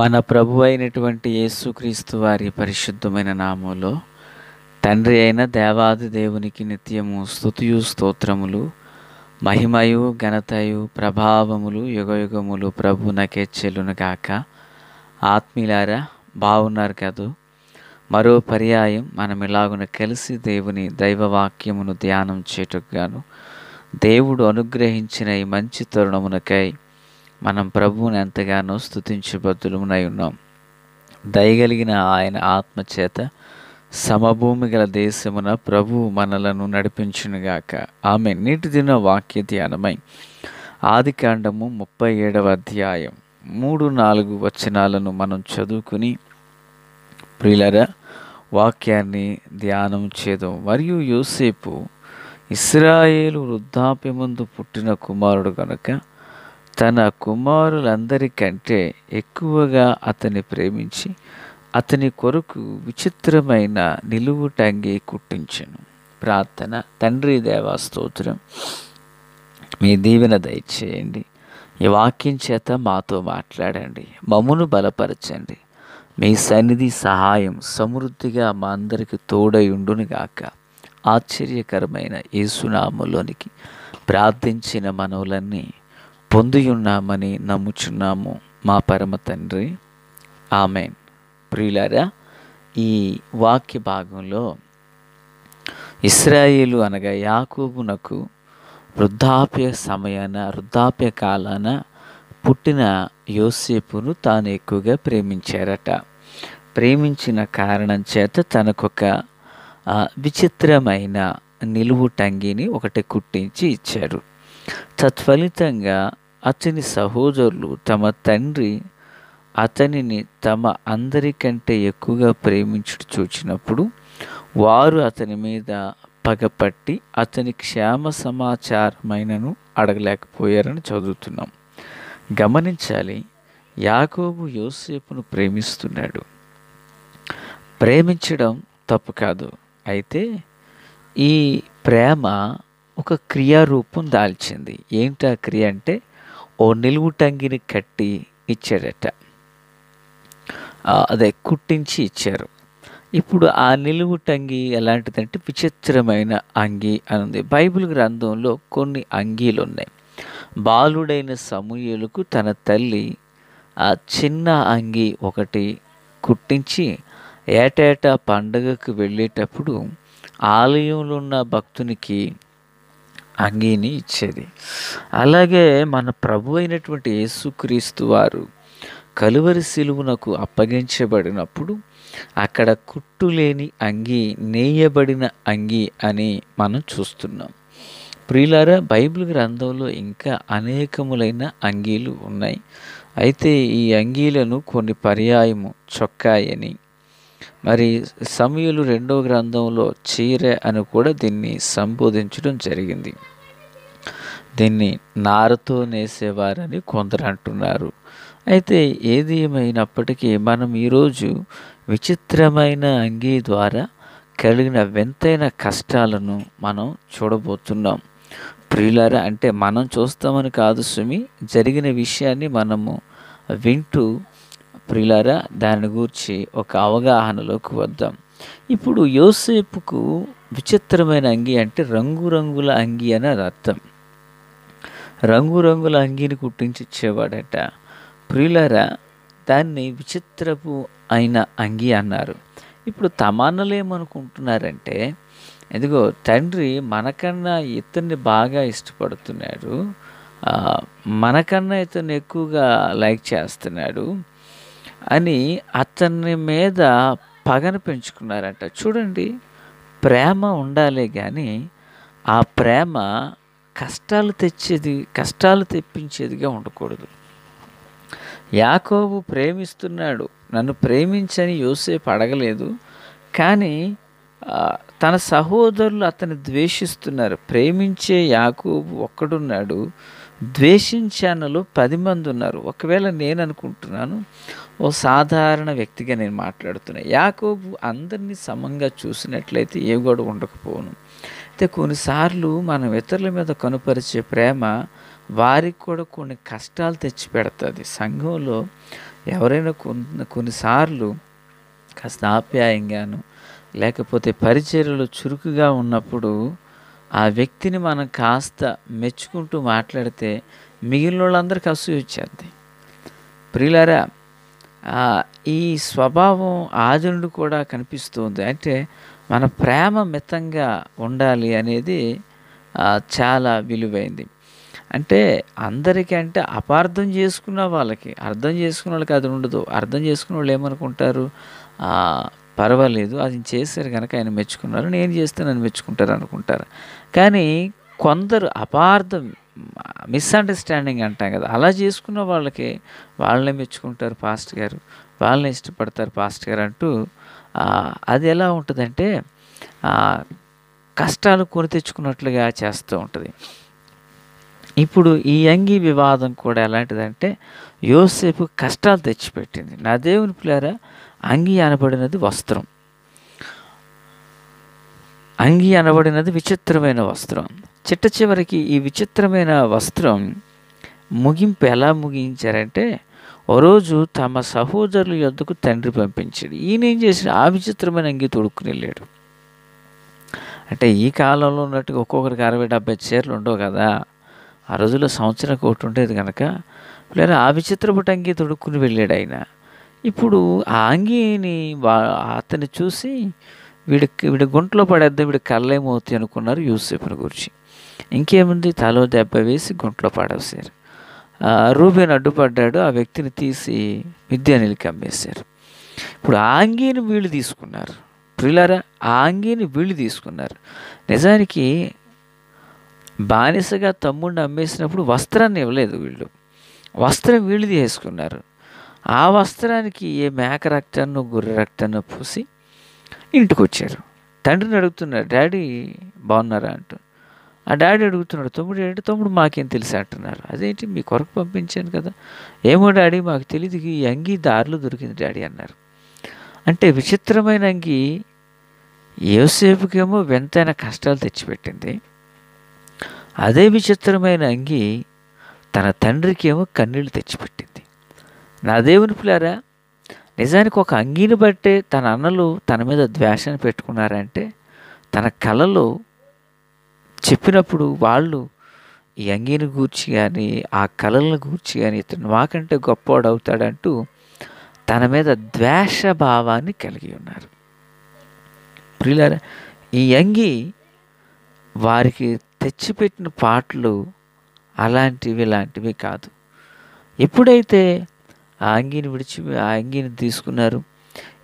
మన ప్రభు అయినటువంటి యేసుక్రీస్తు వారి పరిశుద్ధమైన నామంలో తండ్రి అయిన దేవాది దేవునికి నిత్యము స్తుతియు స్తోత్రములు, మహిమయు ఘనతయు ప్రభావములు యుగయుగములు ప్రభునకే చెల్లును గాక. ఆత్మీయులారా, బాగున్నారు కదూ? మరో పర్యాయం మనం ఇలాగున కలిసి దేవుని దైవవాక్యమును ధ్యానం చేయుటకుగాను దేవుడు అనుగ్రహించిన ఈ మంచి తరుణమునకై మనం ప్రభువుని ఎంతగానో స్తుతించబద్దులమునై ఉన్నాం. దయగలిగిన ఆయన ఆత్మచేత సమభూమి గల దేశమున ప్రభువు మనలను నడిపించునుగాక. ఆమె నీటి దిన వాక్య ధ్యానమై ఆదికాండము 37వ అధ్యాయం 3-4 వచనాలను మనం చదువుకుని ప్రియులారా వాక్యాన్ని ధ్యానం చేద్దాం. మరియు యోసేపు ఇశ్రాయేలు వృద్ధాప్యమందు పుట్టిన కుమారుడు గనుక తన కుమారులందరికంటే ఎక్కువగా అతన్ని ప్రేమించి అతని కొరకు విచిత్రమైన నిలువుటంగి కుట్టించెను. ప్రార్థన. తండ్రి దేవా స్తోత్రం, మీ దీవెన దయచేయండి. ఈ వాక్యం చేత మాతో మాట్లాడండి, మమ్మును బలపరచండి. మీ సన్నిధి సహాయం సమృద్ధిగా మా అందరికి తోడై ఉండునుగాక. ఆశ్చర్యకరమైన యేసునామములోనికి ప్రార్థించిన మనవులన్నీ పొందియున్నామని నమ్ముచున్నాము మా పరమ తండ్రి, ఆమెన్. ప్రియులారా, ఈ వాక్య భాగంలో ఇశ్రాయేలు అనగా యాకోబునకు వృద్ధాప్య కాలాన పుట్టిన యోసేపును తాను ఎక్కువగా ప్రేమించారట. ప్రేమించిన కారణం చేత తనకొక విచిత్రమైన నిలువుటంగిని ఒకటి కుట్టించి ఇచ్చారు. తత్ఫలితంగా అతని సహోదరులు తమ తండ్రి అతనిని తమ అందరికంటే ఎక్కువగా ప్రేమించుట చూచినప్పుడు వారు అతని మీద పగపట్టి అతని క్షేమ సమాచారమైనను అడగలేకపోయారని చదువుతున్నాం. గమనించాలి, యాకోబు యోసేపును ప్రేమిస్తున్నాడు. ప్రేమించడం తప్పు కాదు. అయితే ఈ ప్రేమ ఒక క్రియారూపం దాల్చింది. ఏంటి ఆ క్రియ అంటే, ఓ నిలువుటంగిని కట్టి ఇచ్చాడట. అదే కుట్టించి ఇచ్చారు. ఇప్పుడు ఆ నిలువుటంగి ఎలాంటిదంటే విచిత్రమైన అంగి అని ఉంది. బైబిల్ గ్రంథంలో కొన్ని అంగీలు ఉన్నాయి. బాలుడైన సమూయేలుకు తన తల్లి ఆ చిన్న అంగి ఒకటి కుట్టించి ఏటేటా పండగకు వెళ్ళేటప్పుడు ఆలయంలో ఉన్న భక్తునికి అంగీని ఇచ్చేది. అలాగే మన ప్రభు అయినటువంటి యేసుక్రీస్తు వారు కలువరి శిలువునకు అప్పగించబడినప్పుడు అక్కడ కుట్టులేని అంగి నేయబడిన అంగి అని మనం చూస్తున్నాం. ప్రియులారా, బైబిల్ గ్రంథంలో ఇంకా అనేకములైన అంగీలు ఉన్నాయి. అయితే ఈ అంగీలను కొన్ని పర్యాయము చొక్కాయని, మరి సమూయేలు 2వ గ్రంథంలో చీర అని కూడా దీన్ని సంబోధించడం జరిగింది. దీన్ని నారతో నేసేవారని కొందరు అంటున్నారు. అయితే ఏది ఏమైనప్పటికీ మనం ఈరోజు విచిత్రమైన అంగీ ద్వారా కలిగిన వింతైన కష్టాలను మనం చూడబోతున్నాం. ప్రియులారా, అంటే మనం చూస్తామని కాదు సుమి, జరిగిన విషయాన్ని మనము వింటూ ప్రియులారా దాని గురించి ఒక అవగాహనలోకి వద్దాం. ఇప్పుడు యోసేపుకు విచిత్రమైన అంగి అంటే రంగురంగుల అంగి అని అర్థం. రంగురంగుల అంగీని కుట్టించి ఇచ్చేవాడట. ప్రియులారా, దాన్ని విచిత్రపు అయిన అంగి అన్నారు. ఇప్పుడు తమాన్నలు ఏమనుకుంటున్నారంటే, ఇదిగో తండ్రి మనకన్నా ఇతన్ని బాగా ఇష్టపడుతున్నాడు, మనకన్నా ఇతన్ని ఎక్కువగా లైక్ చేస్తున్నాడు అని అతని మీద పగను పెంచుకున్నారంట. చూడండి, ప్రేమ ఉండాలి కానీ ఆ ప్రేమ కష్టాలు తెప్పించేదిగా ఉండకూడదు. యాకోబు ప్రేమిస్తున్నాడు, నన్ను ప్రేమించని యోసేపు అడగలేదు. కానీ తన సహోదరులు అతన్ని ద్వేషిస్తున్నారు. ప్రేమించే యాకోబు ఒక్కడున్నాడు, ద్వేషించానలో 10 మంది ఉన్నారు. ఒకవేళ నేను అనుకుంటున్నాను, ఓ సాధారణ వ్యక్తిగా నేను మాట్లాడుతున్నా, యాకోబు అందరినీ సమంగా చూసినట్లయితే ఏ గొడవ ఉండకపోను. అయితే కొన్నిసార్లు మనం ఇతరుల మీద కనుపరిచే ప్రేమ వారికి కూడా కొన్ని కష్టాలు తెచ్చిపెడుతుంది. సంఘంలో ఎవరైనా కొన్నిసార్లు కాస్త ఆప్యాయంగాను, లేకపోతే పరిచర్యలో చురుకుగా ఉన్నప్పుడు ఆ వ్యక్తిని మనం కాస్త మెచ్చుకుంటూ మాట్లాడితే మిగిలినోళ్ళందరికి అసూయొచ్చేద్ది. ప్రియులారా, ఈ స్వభావం ఆది నుండి కూడా కనిపిస్తుంది. అంటే మన ప్రేమ మితంగా ఉండాలి అనేది చాలా విలువైంది. అంటే అందరికంటే అపార్థం చేసుకున్న వాళ్ళకి, అర్థం చేసుకున్న వాళ్ళకి అది ఉండదు. అర్థం చేసుకున్న వాళ్ళు ఏమనుకుంటారు, పర్వాలేదు అది చేశారు గనక ఆయన మెచ్చుకున్నారు, నేను చేస్తే నన్ను మెచ్చుకుంటారు అనుకుంటారు. కానీ కొందరు అపార్థం, మిస్‌అండర్‌స్టాండింగ్ అంటాం కదా! అలా చేసుకున్న వాళ్ళకి వాళ్ళనే మెచ్చుకుంటారు పాస్టర్ గారు, వాళ్ళనే ఇష్టపడతారు పాస్టర్ గారు అంటూ అది ఎలా ఉంటదంటే కష్టాలు కొని తెచ్చుకున్నట్లుగా చేస్తూ ఉంటది. ఇప్పుడు ఈ అంగీ వివాదం కూడా ఎలాంటిదంటే యోసేపు కష్టాలు తెచ్చిపెట్టింది. నా దేవుని ప్రియులారా, అంగీ అనబడినది వస్త్రం. అంగీ అనబడినది విచిత్రమైన వస్త్రం. చిట్ట చివరికి ఈ విచిత్రమైన వస్త్రం ముగింపు ఎలా ముగించారంటే, ఓ రోజు తమ సహోదరుల యొద్దకు తండ్రి పంపించాడు. ఈయన ఏం చేసాడు, ఆ విచిత్రమైన అంగీ తొడుక్కుని వెళ్ళాడు. అంటే ఈ కాలంలో ఉన్నట్టుగా ఒక్కొక్కరికి 60-70 చీరలు ఉండవు కదా! ఆ రోజుల్లో సంవత్సరానికి ఒకటి ఉండేది కనుక లేదా ఆ విచిత్రపు అంగీ తొడుక్కుని వెళ్ళాడు ఆయన. ఇప్పుడు ఆ అంగీని అతన్ని చూసి వీడి గుంటలో పడేద్దాం, వీడి కళ్ళేమవుతాయి అనుకున్నారు యోసేపుని గురించి. ఇంకేముంది, తలో దెబ్బ వేసి గుంటలో పడేశారు. రూబేను అడ్డుపడ్డాడు, ఆ వ్యక్తిని తీసి మిద్యానీయులకి అమ్మేశారు. ఇప్పుడు ఆ అంగీని వీళ్ళు తీసుకున్నారు. ప్రియులారా, ఆ అంగీని వీళ్ళు తీసుకున్నారు. నిజానికి బానిసగా తమ్ముడిని అమ్మేసినప్పుడు వస్త్రాన్ని ఇవ్వలేదు వీళ్ళు, వస్త్రం వీళ్ళు తీసుకున్నారు. ఆ వస్త్రానికి ఏ మేక రక్తాన్నో గొర్రె రక్తాన్నో పూసి ఇంటికి వచ్చారు. తండ్రిని అడుగుతున్నారు, డాడీ బాగున్నారా అంటూ. ఆ డాడీ అడుగుతున్నాడు, తమ్ముడు ఏంటి, తమ్ముడు మాకేం తెలుసు అంటున్నారు. అదేంటి, మీ కొరకు పంపించాను కదా. ఏమో డాడీ మాకు తెలియదు, ఈ అంగీ దారిలో దొరికింది డాడీ అన్నారు. అంటే విచిత్రమైన అంగీ యోసేపుకేమో వింతైన కష్టాలు తెచ్చిపెట్టింది. అదే విచిత్రమైన అంగీ తన తండ్రికి ఏమో కన్నీళ్లు తెచ్చిపెట్టింది. నా దేవుని పిల్లారా, నిజానికి ఒక అంగీని బట్టే తన అన్నలు తన మీద ద్వేషాన్ని పెట్టుకున్నారంటే, తన కలలో చెప్పినప్పుడు వాళ్ళు ఈ అంగీని గూర్చి కానీ ఆ కళలను గూర్చి కానీ ఇతను మాకంటే గొప్పవాడు అవుతాడంటూ తన మీద ద్వేష భావాన్ని కలిగి ఉన్నారు. ప్రియులారా, ఈ అంగీ వారికి తెచ్చిపెట్టిన పాటలు అలాంటివి ఇలాంటివి కాదు. ఎప్పుడైతే ఆ అంగీని ఆ అంగీని తీసుకున్నారు,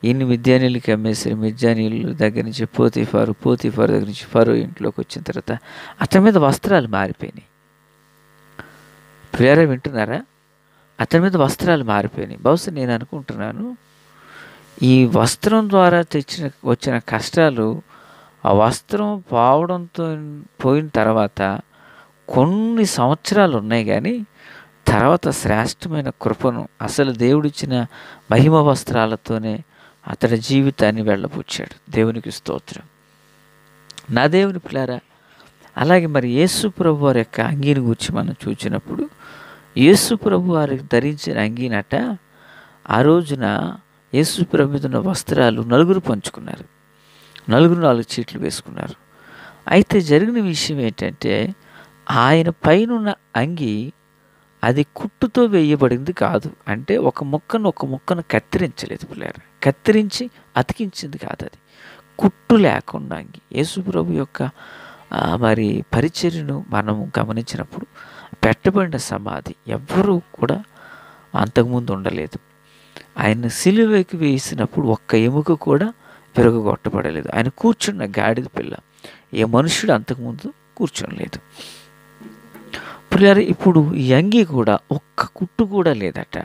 ఈయన్ని మిద్యానీయులకి అమ్మేశారు. మిద్యానీయుల దగ్గర నుంచి పోతీఫారు దగ్గర నుంచి ఫరో ఇంట్లోకి వచ్చిన తర్వాత అతని మీద వస్త్రాలు మారిపోయినాయి. ప్రియారా, వింటున్నారా? అతని మీద వస్త్రాలు మారిపోయినాయి. బహుశా నేను అనుకుంటున్నాను, ఈ వస్త్రం ద్వారా వచ్చిన కష్టాలు ఆ వస్త్రం పోయిన తర్వాత కొన్ని సంవత్సరాలు ఉన్నాయి, కానీ తర్వాత శ్రేష్టమైన కృపను, అసలు దేవుడిచ్చిన మహిమ వస్త్రాలతోనే అతడి జీవితాన్ని వెళ్ళబుచ్చాడు. దేవునికి స్తోత్రం. నా దేవుని పిల్లారా, అలాగే మరి యేసు ప్రభు వారి యొక్క అంగీని గురించి మనం చూసినప్పుడు, యేసు ప్రభు వారికి ధరించిన అంగీనట ఆ రోజున యేసు ప్రభు మీద ఉన్న వస్త్రాలు నలుగురు పంచుకున్నారు. నలుగురు 4 చీట్లు వేసుకున్నారు. అయితే జరిగిన విషయం ఏంటంటే, ఆయన పైనున్న అంగీ అది కుట్టుతో వేయబడింది కాదు. అంటే ఒక ముక్కను కత్తిరించలేదు పిల్లారా, కత్తిరించి అతికించింది కాదు. అది కుట్టు లేకుండా అంగి. యేసు ప్రభు యొక్క మరి పరిచర్యను మనము గమనించినప్పుడు పెట్టబడిన సమాధి ఎవ్వరూ కూడా అంతకుముందు ఉండలేదు. ఆయన సిలువకి వేసినప్పుడు ఒక్క ఎముక కూడా విరగొట్టబడలేదు. ఆయన కూర్చున్న గాడిద పిల్ల ఏ మనుషుడు అంతకుముందు కూర్చోలేదు. ప్రియులారా, ఇప్పుడు ఈ అంగీ కూడా ఒక్క కుట్టు కూడా లేదట.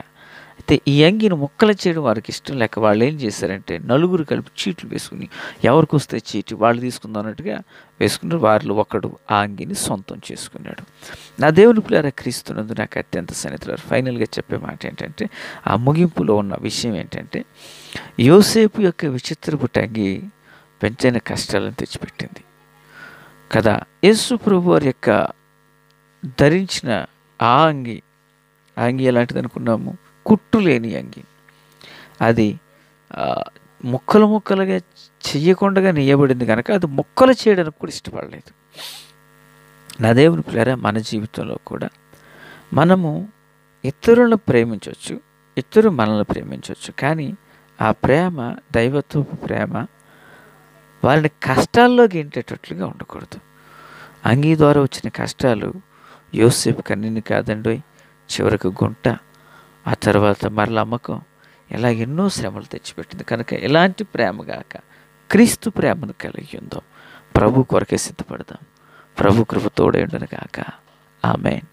అయితే ఈ అంగీని ముక్కలు చేయడం వారికి ఇష్టం లేక వాళ్ళు ఏం చేశారంటే, నలుగురు కలిపి చీట్లు వేసుకుని ఎవరికి వస్తే చీటి వాళ్ళు తీసుకుందాం అన్నట్టుగా వేసుకున్నారు. వారిలో ఒకడు ఆ అంగీని సొంతం చేసుకున్నాడు. నా దేవుని ప్రియులారా, క్రీస్తునందు నాకు అత్యంత సన్నిహితులు, ఫైనల్గా చెప్పే మాట ఏంటంటే, ఆ ముగింపులో ఉన్న విషయం ఏంటంటే, యోసేపు యొక్క విచిత్రపు అంగీ పెంచైన కష్టాలను తెచ్చిపెట్టింది కదా. యేసు ప్రభు వారి యొక్క ధరించిన ఆ అంగీ ఎలాంటిది అనుకున్నాము, కుట్టు లేని అంగి. అది ముక్కలు ముక్కలుగా చెయ్యకుండా నేయబడింది కనుక అది ముక్కలు చేయడానికి కూడా ఇష్టపడలేదు. నా దేవుని ప్రియులారా, మన జీవితంలో కూడా మనము ఇతరులను ప్రేమించవచ్చు, ఇతరులు మనల్ని ప్రేమించవచ్చు. కానీ ఆ ప్రేమ దైవత్వపు ప్రేమ వాళ్ళని కష్టాల్లో గెంటేటట్లుగా ఉండకూడదు. అంగీ ద్వారా వచ్చిన కష్టాలు యోసేపు కన్నీని కాదండోయ్, చివరికి గుంట, ఆ తర్వాత మరల అమ్మకం, ఇలా ఎన్నో శ్రమలు తెచ్చిపెట్టింది. కనుక ఎలాంటి ప్రేమ గాక క్రీస్తు ప్రేమను కలిగి ఉందాం. ప్రభు కొరకే సిద్ధపడదాం. ప్రభు కృప తోడై ఉండును గాక. ఆమేన్.